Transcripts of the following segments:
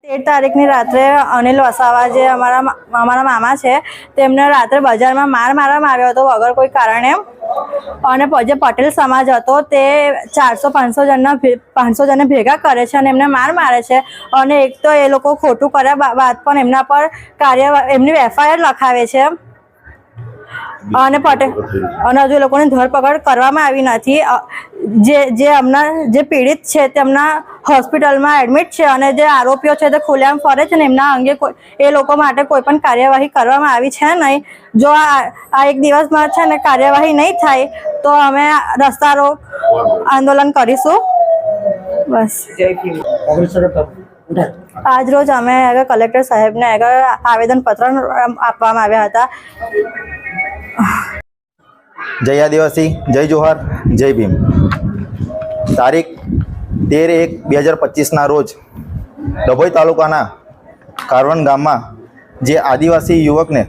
13 તારીખની રાત્રે અનિલ વસાવા જે અમારા મામા છે તેમને રાત્રે બજારમાં મારવામાં આવ્યો હતો વગર કોઈ કારણે, અને જે પટેલ સમાજ હતો તે 400-500 જણને ભેગા કરે છે અને એમને મારે છે. અને એક તો એ લોકો ખોટું કર્યા બાદ પણ એમના પર એમની FIR લખાવે છે અને હજુ એ લોકોની ધરપકડ કરવામાં આવી નથી. જે પીડિત છે તેમના હોસ્પિટલમાં એડમિટ છે અને જે આરોપીઓ છે તે ખુલ્લેઆમ ફરે છે ને એમના અંગે એ લોકો માટે કોઈ પણ કાર્યવાહી કરવામાં આવી છે નહીં. જો આ એક દિવસમાં છે ને કાર્યવાહી નહીં થાય તો અમે રસ્તા રોક આંદોલન કરીશું. બસ આજ રોજ અમે કલેક્ટર સાહેબને આવેદનપત્ર આપવામાં આવ્યા હતા. જય આદિવાસી, જય જોહાર, જય ભીમ. તારીખ 13/1/2025ના રોજ ડભોઈ તાલુકાના કારવણ ગામમાં જે આદિવાસી યુવકને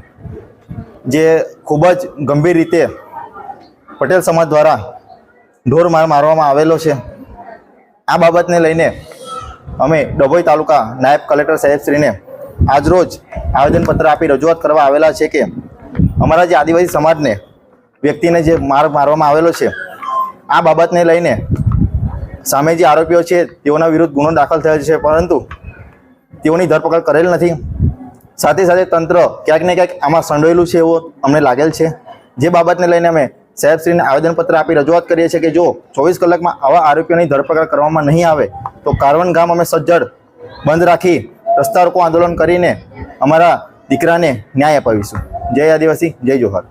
જે ખૂબ જ ગંભીર રીતે પટેલ સમાજ દ્વારા ઢોર મારવામાં આવેલો છે. આ બાબતને લઈને અમે ડભોઈ તાલુકા નાયબ કલેક્ટર સાહેબશ્રીને આજરોજ આવેદનપત્ર આપી રજૂઆત કરવા આવેલા છે કે અમારા જે આદિવાસી સમાજને વ્યક્તિને જે મારવામાં આવેલો છે આ બાબતને લઈને સામે જે આરોપીઓ છે તેઓના વિરુદ્ધ ગુનો દાખલ થયો છે, પરંતુ તેઓની ધરપકડ કરેલ નથી. સાથે સાથે તંત્ર ક્યાંક ને ક્યાંક આમાં સંડોયેલું છે એવું અમને લાગેલ છે. જે બાબતને લઈને અમે સાહેબશ્રીને આવેદનપત્ર આપી રજૂઆત કરીએ છીએ કે જો 24 કલાકમાં આવા આરોપીઓની ધરપકડ કરવામાં નહીં આવે તો કારવણ ગામ અમે સજ્જડ બંધ રાખી રસ્તા રોકો આંદોલન કરીને અમારા દીકરાને ન્યાય અપાવીશું. જય આદિવાસી, જય જોહાર.